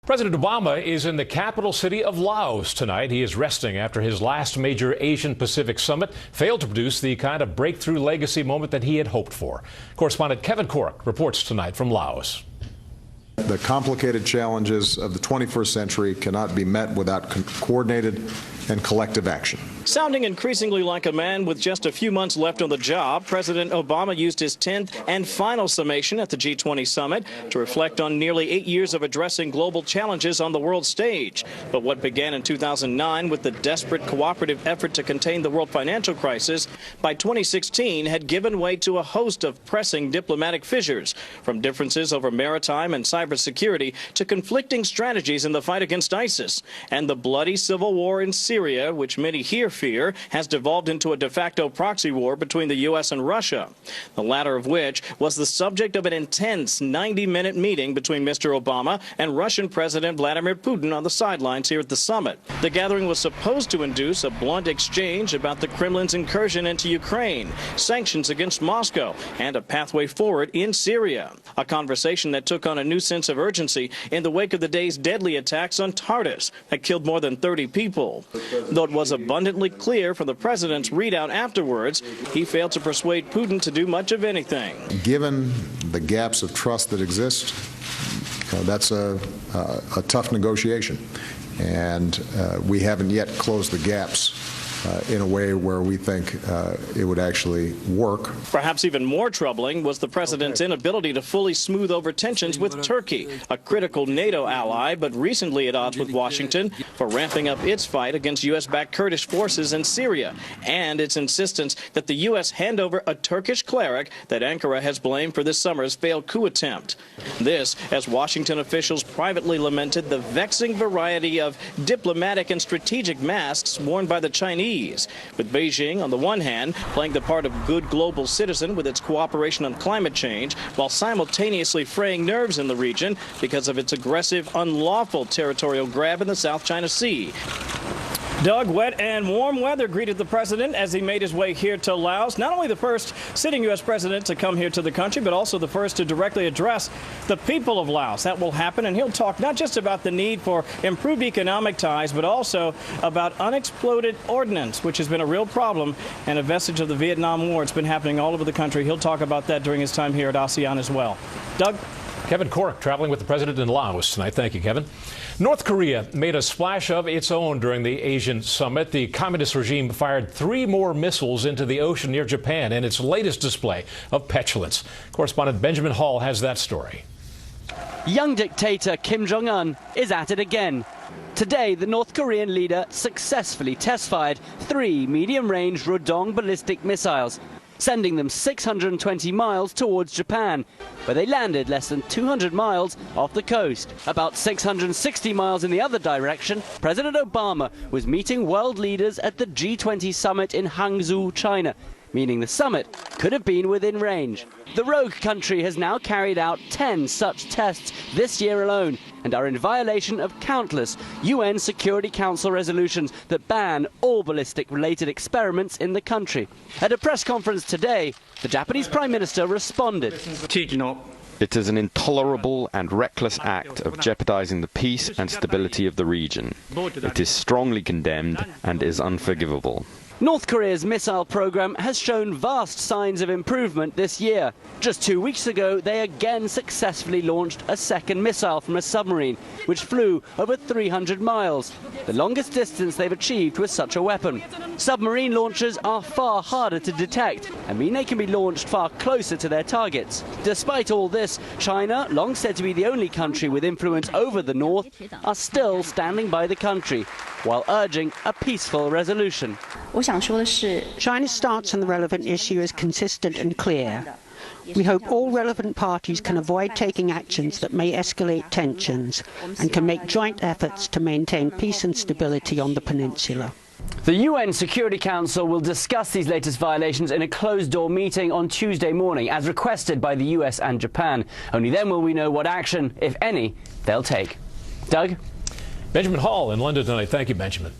President Obama is in the capital city of Laos tonight. He is resting after his last major Asian-Pacific summit failed to produce the kind of breakthrough legacy moment that he had hoped for. Correspondent Kevin Corrick reports tonight from Laos. The complicated challenges of the 21st century cannot be met without coordinated and collective action. Sounding increasingly like a man with just a few months left on the job, President Obama used his 10th and final summation at the G20 summit to reflect on nearly 8 years of addressing global challenges on the world stage. But what began in 2009 with the desperate cooperative effort to contain the world financial crisis, by 2016 had given way to a host of pressing diplomatic fissures, from differences over maritime and cybersecurity to conflicting strategies in the fight against ISIS and the bloody civil war in Syria, which many here fear has devolved into a de facto proxy war between the U.S. and Russia, the latter of which was the subject of an intense 90-minute meeting between Mr. Obama and Russian President Vladimir Putin on the sidelines here at the summit. The gathering was supposed to induce a blunt exchange about the Kremlin's incursion into Ukraine, sanctions against Moscow, and a pathway forward in Syria, a conversation that took on a new sense of urgency in the wake of the day's deadly attacks on Tartus that killed more than 30 people. Though it was abundantly clear from the president's readout afterwards, he failed to persuade Putin to do much of anything. Given the gaps of trust that exist, that's a tough negotiation, and we haven't yet closed the gaps in a way where we think it would actually work. Perhaps even more troubling was the president's inability to fully smooth over tensions with Turkey, a critical NATO ally, but recently at odds with Washington for ramping up its fight against U.S.-backed Kurdish forces in Syria, and its insistence that the U.S. hand over a Turkish cleric that Ankara has blamed for this summer's failed coup attempt. This, as Washington officials privately lamented the vexing variety of diplomatic and strategic masks worn by the Chinese, with Beijing, on the one hand, playing the part of good global citizen with its cooperation on climate change, while simultaneously fraying nerves in the region because of its aggressive, unlawful territorial grab in the South China Sea. Doug, wet and warm weather greeted the president as he made his way here to Laos. Not only the first sitting U.S. president to come here to the country, but also the first to directly address the people of Laos. That will happen, and he'll talk not just about the need for improved economic ties, but also about unexploded ordnance, which has been a real problem and a vestige of the Vietnam War. It's been happening all over the country. He'll talk about that during his time here at ASEAN as well. Doug? Kevin Corrick traveling with the president in Laos tonight. Thank you, Kevin. North Korea made a splash of its own during the Asian summit. The communist regime fired 3 more missiles into the ocean near Japan in its latest display of petulance. Correspondent Benjamin Hall has that story. Young dictator Kim Jong-un is at it again. Today, the North Korean leader successfully test-fired 3 medium-range Rodong ballistic missiles, sending them 620 miles towards Japan, where they landed less than 200 miles off the coast. About 660 miles in the other direction, President Obama was meeting world leaders at the G20 summit in Hangzhou, China, meaning the summit could have been within range. The rogue country has now carried out 10 such tests this year alone and are in violation of countless UN Security Council resolutions that ban all ballistic-related experiments in the country. At a press conference today, the Japanese Prime Minister responded. It is an intolerable and reckless act of jeopardizing the peace and stability of the region. It is strongly condemned and is unforgivable. North Korea's missile program has shown vast signs of improvement this year. Just 2 weeks ago, they again successfully launched a second missile from a submarine, which flew over 300 miles, the longest distance they've achieved with such a weapon. Submarine launchers are far harder to detect and mean they can be launched far closer to their targets. Despite all this, China, long said to be the only country with influence over the North, are still standing by the country, while urging a peaceful resolution. China's stance on the relevant issue is consistent and clear. We hope all relevant parties can avoid taking actions that may escalate tensions and can make joint efforts to maintain peace and stability on the peninsula. The UN Security Council will discuss these latest violations in a closed-door meeting on Tuesday morning, as requested by the US and Japan. Only then will we know what action, if any, they'll take. Doug? Benjamin Hall in London tonight. Thank you, Benjamin.